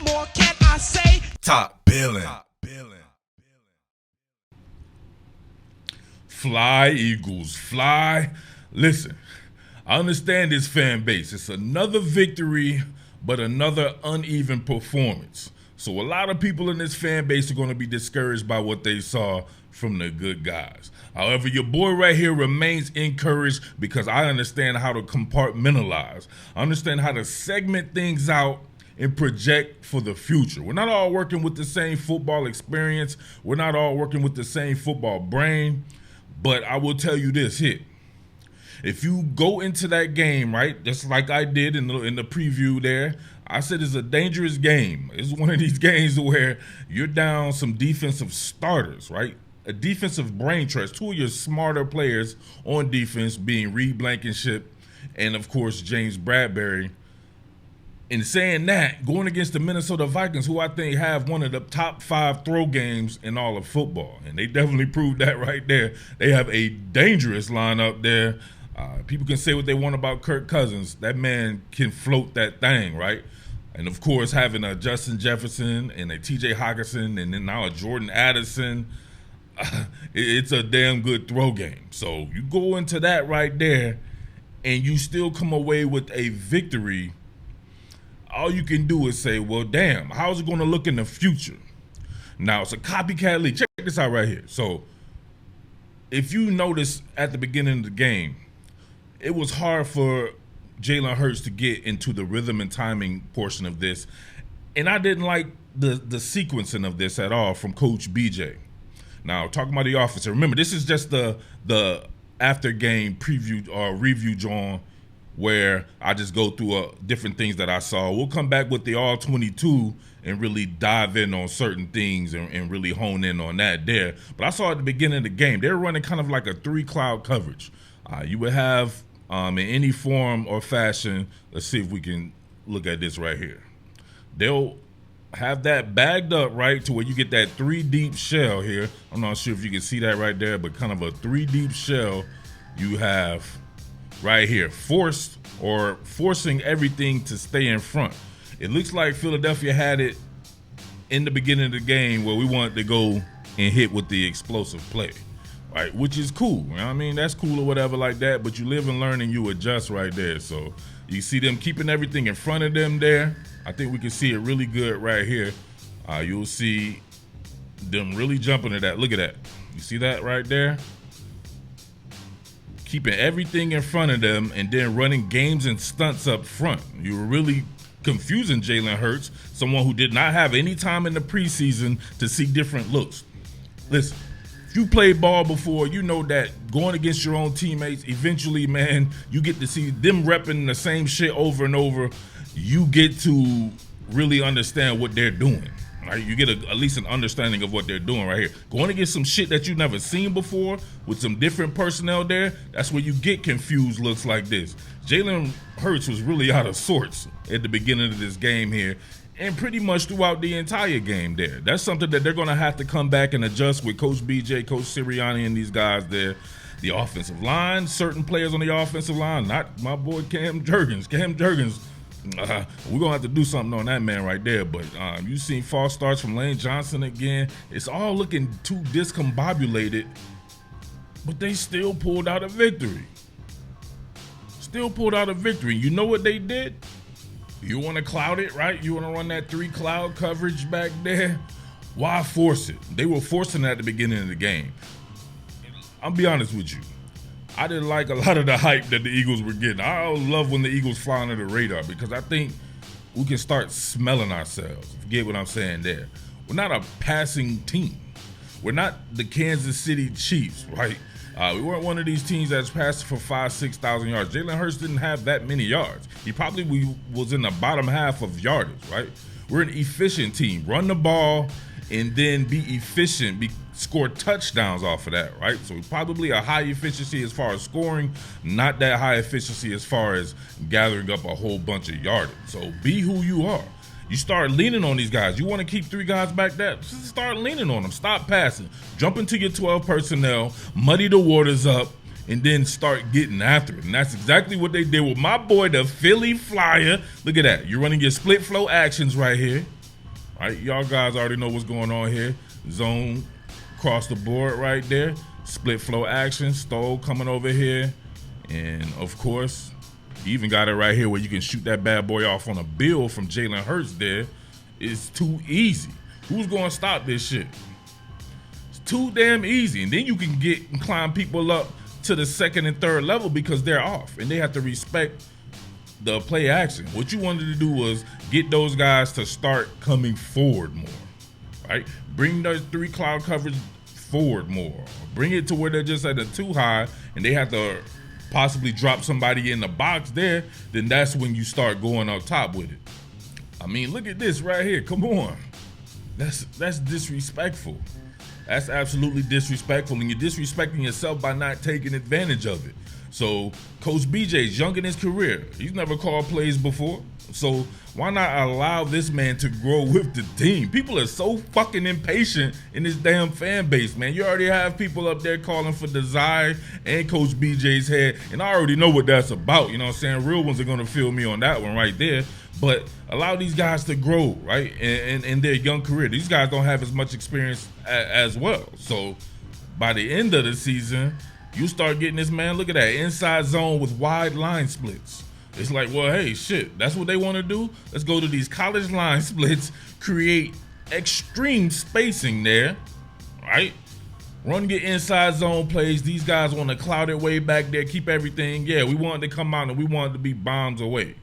more can I say? Top Billin. Fly, Eagles, fly. Listen, I understand this fan base. It's another victory, but another uneven performance. So a lot of people in this fan base are going to be discouraged by what they saw from the good guys. However, your boy right here remains encouraged because I understand how to compartmentalize. I understand how to segment things out and project for the future. We're not all working with the same football experience. We're not all working with the same football brain. But I will tell you this here. If you go into that game, right, just like I did in the preview there, I said it's a dangerous game. It's one of these games where you're down some defensive starters, right? A defensive brain trust. Two of your smarter players on defense being Reed Blankenship and, of course, James Bradbury. In saying that, going against the Minnesota Vikings, who I think have one of the top 5 throw games in all of football, and they definitely proved that right there. They have a dangerous lineup there. People can say what they want about Kirk Cousins. That man can float that thing, right? And, of course, having a Justin Jefferson and a T.J. Hockenson and then now a Jordan Addison, it's a damn good throw game. So you go into that right there and you still come away with a victory. All you can do is say, well, damn, how's it going to look in the future? Now, it's a copycat league. Check this out right here. So, if you notice at the beginning of the game, it was hard for Jalen Hurts to get into the rhythm and timing portion of this. And I didn't like the sequencing of this at all from Coach BJ. Now, talking about the offense, remember, this is just the after-game preview or review, John, where I just go through different things that I saw. We'll come back with the all-22 and really dive in on certain things and really hone in on that there. But I saw at the beginning of the game, they were running kind of like a 3-cloud coverage. You would have, in any form or fashion, let's see if we can look at this right here. They'll have that bagged up, right, to where you get that 3-deep shell here. I'm not sure if you can see that right there, but kind of a 3-deep shell you have right here, forcing everything to stay in front. It looks like Philadelphia had it in the beginning of the game where we wanted to go and hit with the explosive play, right? Which is cool. You know what I mean? That's cool or whatever like that, but you live and learn and you adjust right there. So you see them keeping everything in front of them there. I think we can see it really good right here. You'll see them really jumping at that. Look at that. You see that right there? Keeping everything in front of them and then running games and stunts up front. You were really confusing Jalen Hurts, someone who did not have any time in the preseason to see different looks. Listen, if you played ball before, you know that going against your own teammates, eventually, man, you get to see them repping the same shit over and over. You get to really understand what they're doing. Right? You get at least an understanding of what they're doing right here. Going against some shit that you've never seen before with some different personnel there, that's where you get confused looks like this. Jalen Hurts was really out of sorts at the beginning of this game here and pretty much throughout the entire game there. That's something that they're going to have to come back and adjust with Coach BJ, Coach Sirianni, and these guys there. The offensive line, certain players on the offensive line, not my boy Cam Jurgens. Cam Jurgens, we're going to have to do something on that man right there. But you've seen false starts from Lane Johnson again. It's all looking too discombobulated, but they still pulled out a victory. You know what they did? You want to cloud it, right? You want to run that 3-cloud coverage back there? Why force it? They were forcing it at the beginning of the game. I'll be honest with you. I didn't like a lot of the hype that the Eagles were getting. I love when the Eagles fly under the radar because I think we can start smelling ourselves. If you get what I'm saying there. We're not a passing team. We're not the Kansas City Chiefs, right? We weren't one of these teams that's passing for 5,000-6,000 yards. Jalen Hurts didn't have that many yards. He probably was in the bottom half of yardage, right? We're an efficient team. Run the ball and then be efficient, score touchdowns off of that, right? So probably a high efficiency as far as scoring, not that high efficiency as far as gathering up a whole bunch of yardage. So be who you are. You start leaning on these guys. You want to keep 3 guys back there? Just start leaning on them. Stop passing. Jump into your 12 personnel, muddy the waters up, and then start getting after it. And that's exactly what they did with my boy, the Philly Flyer. Look at that. You're running your split flow actions right here. right? Y'all guys already know what's going on here. Zone across the board right there. Split flow action. Stoll coming over here. And, of course, you even got it right here where you can shoot that bad boy off on a bill from Jalen Hurts there. It's too easy. Who's going to stop this shit? It's too damn easy. And then you can climb people up to the second and third level because they're off. And they have to respect the play action. What you wanted to do was get those guys to start coming forward more, right? Bring those 3 cloud coverage forward more. Bring it to where they're just at a 2 high and they have to possibly drop somebody in the box there. Then that's when you start going up top with it. I mean, look at this right here. Come on. That's disrespectful. That's absolutely disrespectful. And you're disrespecting yourself by not taking advantage of it. So Coach BJ's young in his career. He's never called plays before. So why not allow this man to grow with the team? People are so fucking impatient in this damn fan base, man. You already have people up there calling for Desire and Coach BJ's head. And I already know what that's about. You know what I'm saying? Real ones are going to feel me on that one right there. But allow these guys to grow, right, in their young career. These guys don't have as much experience as well. So by the end of the season, you start getting this, man, look at that, inside zone with wide line splits. It's like, well, hey, shit, that's what they want to do? Let's go to these college line splits, create extreme spacing there, right? Run your inside zone plays. These guys want to cloud it way back there, keep everything. Yeah, we wanted to come out and we wanted to be bombs away.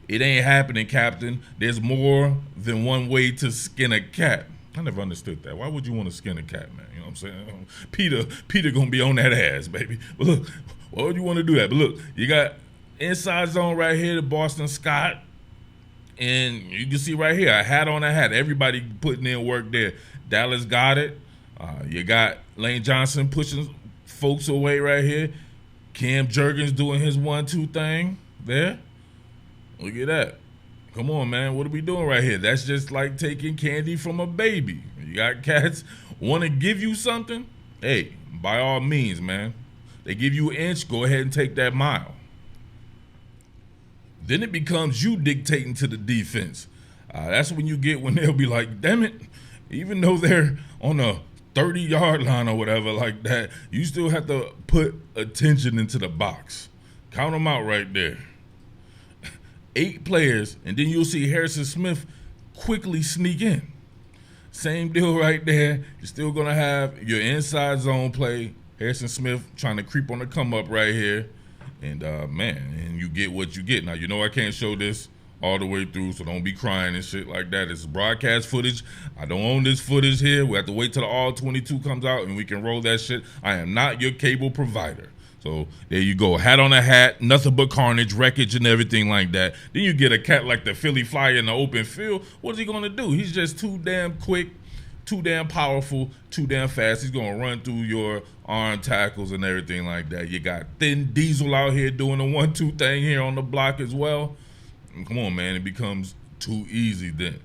It ain't happening, Captain. There's more than one way to skin a cat. I never understood that. Why would you want to skin a cat, man? You know what I'm saying? Peter gonna be on that ass, baby. But look, why would you want to do that? But look, you got inside zone right here to Boston Scott. And you can see right here, a hat on a hat. Everybody putting in work there. Dallas got it. You got Lane Johnson pushing folks away right here. Cam Jurgens doing his 1-2 thing there. Look at that. Come on, man. What are we doing right here? That's just like taking candy from a baby. You got cats want to give you something? Hey, by all means, man. They give you an inch, go ahead and take that mile. Then it becomes you dictating to the defense. That's when you get when they'll be like, damn it, even though they're on a 30-yard line or whatever like that, you still have to put attention into the box. Count them out right there. 8 players, and then you'll see Harrison Smith quickly sneak in. Same deal right there. You're still going to have your inside zone play. Harrison Smith trying to creep on the come up right here. And, and you get what you get. Now, you know I can't show this all the way through, so don't be crying and shit like that. It's broadcast footage. I don't own this footage here. We have to wait till the all 22 comes out, and we can roll that shit. I am not your cable provider. So there you go. Hat on a hat, nothing but carnage, wreckage, and everything like that. Then you get a cat like the Philly Flyer in the open field. What is he going to do? He's just too damn quick, too damn powerful, too damn fast. He's going to run through your arm tackles and everything like that. You got Thin Diesel out here doing the 1-2 thing here on the block as well. And come on, man. It becomes too easy then.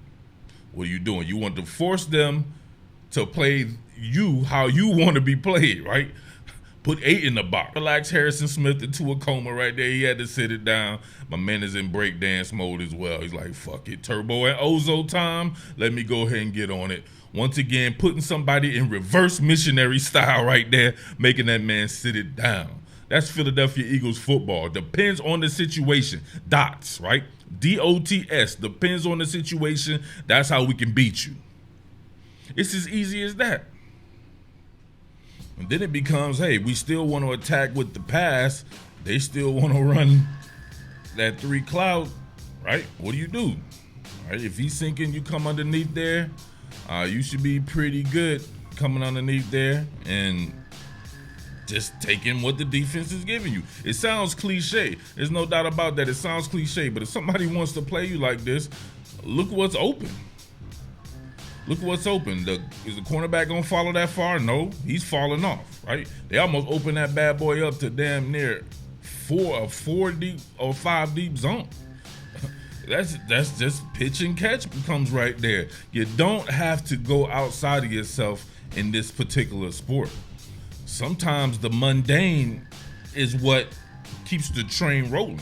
What are you doing? You want to force them to play you how you want to be played, right? Put 8 in the box. Relax Harrison Smith into a coma right there. He had to sit it down. My man is in breakdance mode as well. He's like, fuck it. Turbo and Ozo time. Let me go ahead and get on it. Once again, putting somebody in reverse missionary style right there, making that man sit it down. That's Philadelphia Eagles football. Depends on the situation. Dots, right? DOTS. Depends on the situation. That's how we can beat you. It's as easy as that. And then it becomes, hey, we still want to attack with the pass. They still want to run that 3 cloud, right? What do? Right? If he's sinking, you come underneath there. You should be pretty good coming underneath there and just taking what the defense is giving you. It sounds cliche. There's no doubt about that. It sounds cliche. But if somebody wants to play you like this, look what's open. Look what's open. Is the cornerback going to follow that far? No, he's falling off, right? They almost opened that bad boy up to damn near 4 deep or 5 deep zone. That's just pitch and catch becomes right there. You don't have to go outside of yourself in this particular sport. Sometimes the mundane is what keeps the train rolling.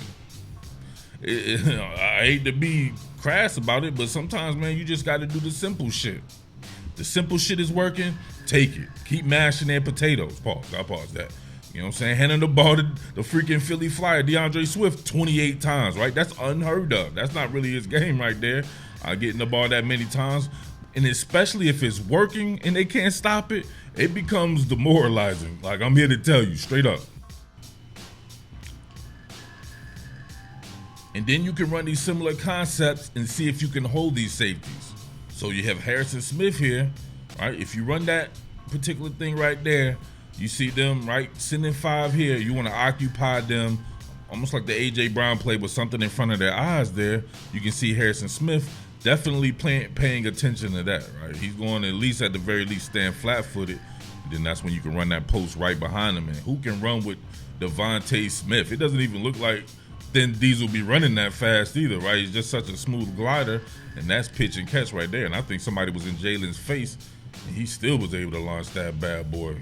I hate to be crass about it, but sometimes, man, you just got to do the simple shit. The simple shit is working, take it. Keep mashing their potatoes. Pause. I'll pause that. You know what I'm saying? Handing the ball to the freaking Philly Flyer, DeAndre Swift, 28 times, right? That's unheard of. That's not really his game right there, getting the ball that many times. And especially if it's working and they can't stop it, it becomes demoralizing. Like, I'm here to tell you, straight up. And then you can run these similar concepts and see if you can hold these safeties. So you have Harrison Smith here, right? If you run that particular thing right there, you see them, right, sending 5 here. You want to occupy them, almost like the A.J. Brown play with something in front of their eyes there. You can see Harrison Smith definitely paying attention to that, right? He's going to at least, at the very least, stand flat-footed. Then that's when you can run that post right behind him. And who can run with Devontae Smith? It doesn't even look like Thin Diesel be running that fast either, right? He's just such a smooth glider, and that's pitch and catch right there. And I think somebody was in Jalen's face, and he still was able to launch that bad boy.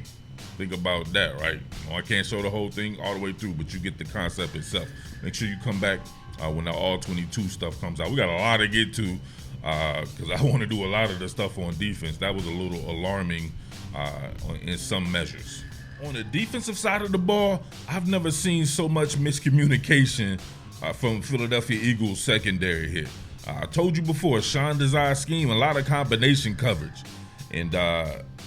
Think about that, right? I can't show the whole thing all the way through, but you get the concept itself. Make sure you come back when the all 22 stuff comes out. We got a lot to get to because I want to do a lot of the stuff on defense. That was a little alarming in some measures. On the defensive side of the ball, I've never seen so much miscommunication from Philadelphia Eagles secondary here. I told you before, Sean Desire scheme, a lot of combination coverage. And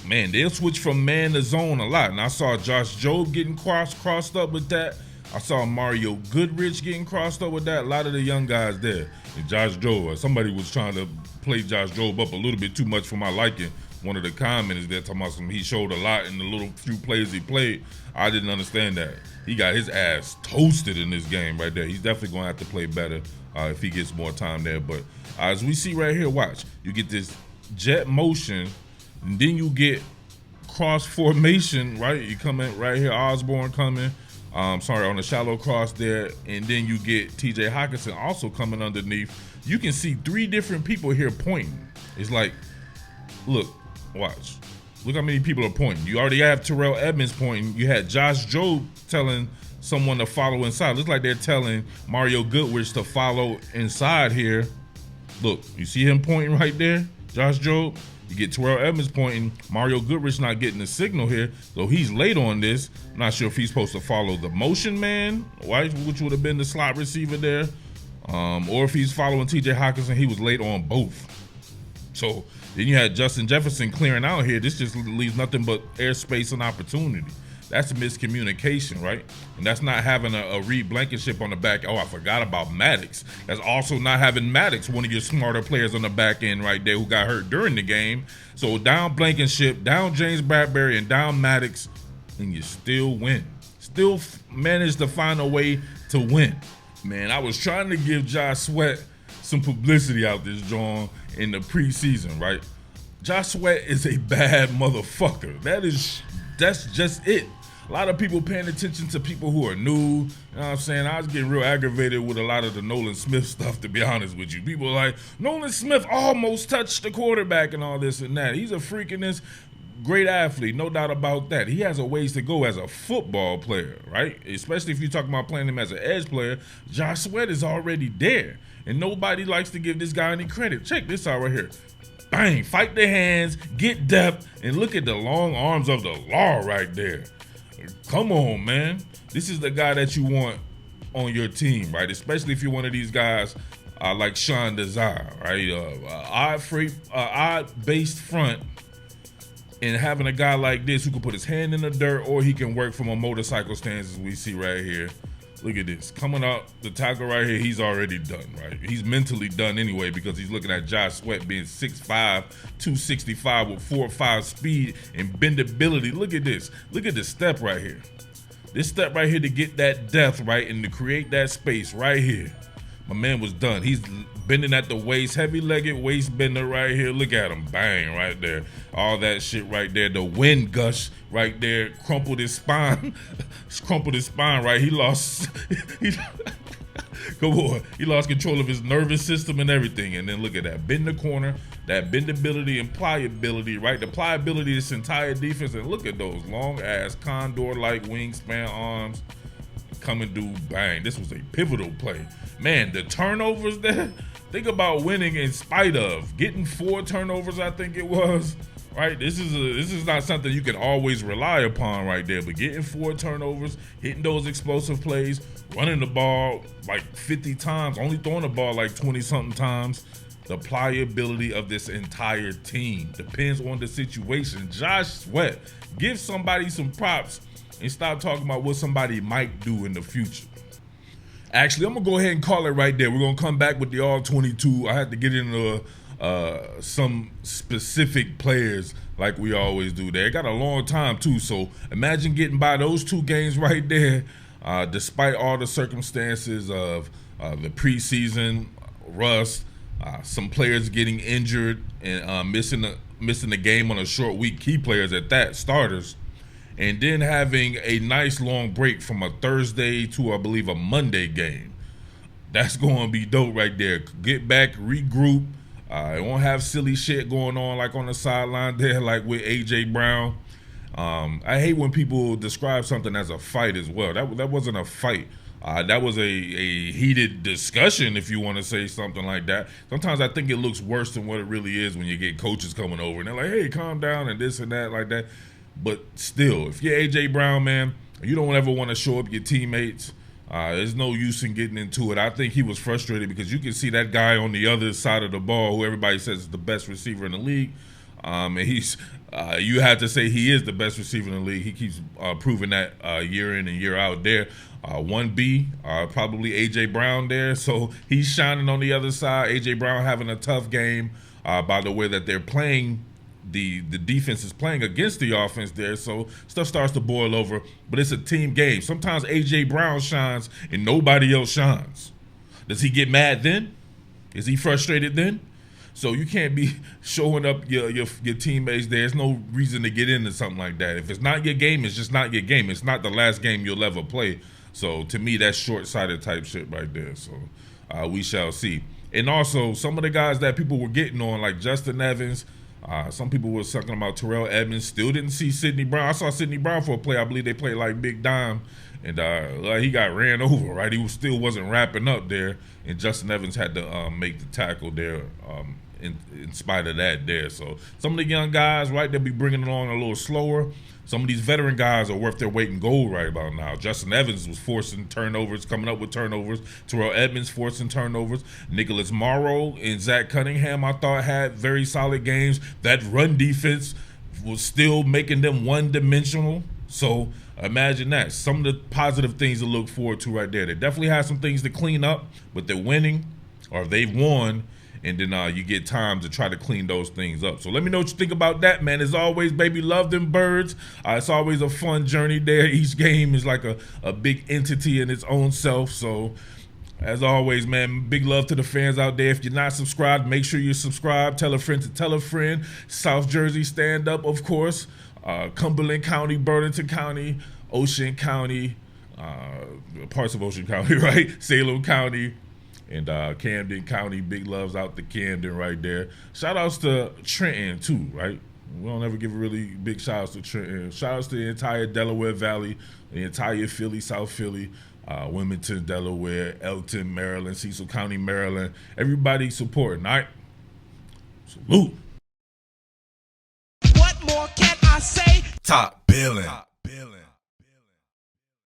man, they'll switch from man to zone a lot. And I saw Josh Jobe getting crossed up with that. I saw Mario Goodrich getting crossed up with that. A lot of the young guys there. And Josh Jobe, somebody was trying to play Josh Jobe up a little bit too much for my liking. One of the comments there talking about he showed a lot in the little few plays he played. I didn't understand that. He got his ass toasted in this game right there. He's definitely going to have to play better if he gets more time there. But as we see right here, watch. You get this jet motion, and then you get cross formation, right? You come in right here, Osborne coming. On the shallow cross there. And then you get TJ Hockenson also coming underneath. You can see 3 different people here pointing. It's like, look, watch. Look how many people are pointing. You already have Terrell Edmonds pointing. You had Josh Jobe telling someone to follow inside. Looks like they're telling Mario Goodrich to follow inside here. Look, you see him pointing right there? Josh Jobe. You get Terrell Edmonds pointing. Mario Goodrich not getting the signal here, so he's late on this. I'm not sure if he's supposed to follow the motion man, right, which would have been the slot receiver there, or if he's following TJ Hockenson. He was late on both. So then you had Justin Jefferson clearing out here. This just leaves nothing but airspace and opportunity. That's a miscommunication, right? And that's not having a Reed Blankenship on the back. Oh, I forgot about Maddox. That's also not having Maddox, one of your smarter players on the back end right there who got hurt during the game. So down Blankenship, down James Bradbury, and down Maddox, and you still win. Still manage to find a way to win. Man, I was trying to give Josh Sweat some publicity out this joint in the preseason, right? Josh Sweat is a bad motherfucker. That's just it. A lot of people paying attention to people who are new. You know what I'm saying? I was getting real aggravated with a lot of the Nolan Smith stuff, to be honest with you. People are like, Nolan Smith almost touched the quarterback and all this and that. He's a freaking great athlete, no doubt about that. He has a ways to go as a football player, right? Especially if you're talking about playing him as an edge player. Josh Sweat is already there, and nobody likes to give this guy any credit. Check this out right here. Bang, fight the hands, get depth, and look at the long arms of the law right there. Come on, man. This is the guy that you want on your team, right? Especially if you're one of these guys like Sean Desire, right? Odd-based front, and having a guy like this who can put his hand in the dirt or he can work from a motorcycle stance, as we see right here. Look at this. Coming out the tackle right here, he's already done, right? He's mentally done anyway because he's looking at Josh Sweat being 6'5", 265 with 4.5 speed and bendability. Look at this. Look at this step right here. This step right here to get that depth, right, and to create that space right here. My man was done. He's bending at the waist, heavy-legged waist bender right here. Look at him, bang, right there. All that shit right there. The wind gush right there, crumpled his spine. Right? He lost control of his nervous system and everything. And then look at that. Bend the corner, that bendability and pliability, right? The pliability of this entire defense. And look at those long-ass condor-like wingspan arms. Coming through, bang. This was a pivotal play. Man, the turnovers there, Think about winning in spite of getting 4 turnovers, I think it was. Right, this is not something you can always rely upon right there. But getting 4 turnovers, hitting those explosive plays, running the ball like 50 times, only throwing the ball like 20-something times. The pliability of this entire team depends on the situation. Josh Sweat, give somebody some props and stop talking about what somebody might do in the future. Actually, I'm gonna go ahead and call it right there. We're gonna come back with the all 22. I had to get into some specific players like we always do. They got a long time too, so imagine getting by those 2 games right there, despite all the circumstances of the preseason rust, some players getting injured and missing the game on a short week, key players at that, starters, and then having a nice long break from a Thursday to, I believe, a Monday game. That's going to be dope right there. Get back, regroup. It won't have silly shit going on like on the sideline there, like with A.J. Brown. I hate when people describe something as a fight as well. That wasn't a fight. That was a heated discussion, if you want to say something like that. Sometimes I think it looks worse than what it really is when you get coaches coming over and they're like, hey, calm down and this and that like that. But still, if you're A.J. Brown, man, you don't ever want to show up your teammates. There's no use in getting into it. I think he was frustrated because you can see that guy on the other side of the ball, who everybody says is the best receiver in the league. And you have to say he is the best receiver in the league. He keeps proving that year in and year out there. 1B, probably A.J. Brown there. So he's shining on the other side. A.J. Brown having a tough game by the way that they're playing. The defense is playing against the offense there, so stuff starts to boil over. But it's a team game. Sometimes A.J. Brown shines and nobody else shines. Does he get mad then? Is he frustrated then? So you can't be showing up your teammates. There's no reason to get into something like that. If it's not your game, it's just not your game. It's not the last game you'll ever play. So to me, that's short-sighted type shit right there. So we shall see. And also, some of the guys that people were getting on, like Justin Evans, some people were talking about Terrell Edmonds. Still didn't see Sidney Brown. I saw Sidney Brown for a play. I believe they played like Big Dime. And he got ran over, right? He still wasn't wrapping up there. And Justin Evans had to make the tackle there in spite of that there. So some of the young guys, right, they'll be bringing it on a little slower. Some of these veteran guys are worth their weight in gold right about now. Justin Evans was forcing turnovers, coming up with turnovers. Terrell Edmonds forcing turnovers. Nicholas Morrow and Zach Cunningham, I thought, had very solid games. That run defense was still making them one-dimensional. So imagine that. Some of the positive things to look forward to right there. They definitely have some things to clean up, but they're winning or they've won. And then you get time to try to clean those things up. So let me know what you think about that, man. As always, baby, love them birds. It's always a fun journey there. Each game is like a big entity in its own self. So as always, man, big love to the fans out there. If you're not subscribed, make sure you're subscribed. Tell a friend to tell a friend. South Jersey stand up, of course. Cumberland County, Burlington County, Ocean County, parts of Ocean County, right? Salem County. And Camden County, big loves out to Camden right there. Shout outs to Trenton too, right? We don't ever give really big shout outs to Trenton. Shout outs to the entire Delaware Valley, the entire Philly, South Philly, Wilmington, Delaware, Elton, Maryland, Cecil County, Maryland. Everybody supporting, all right? Salute. What more can I say? Top Billin.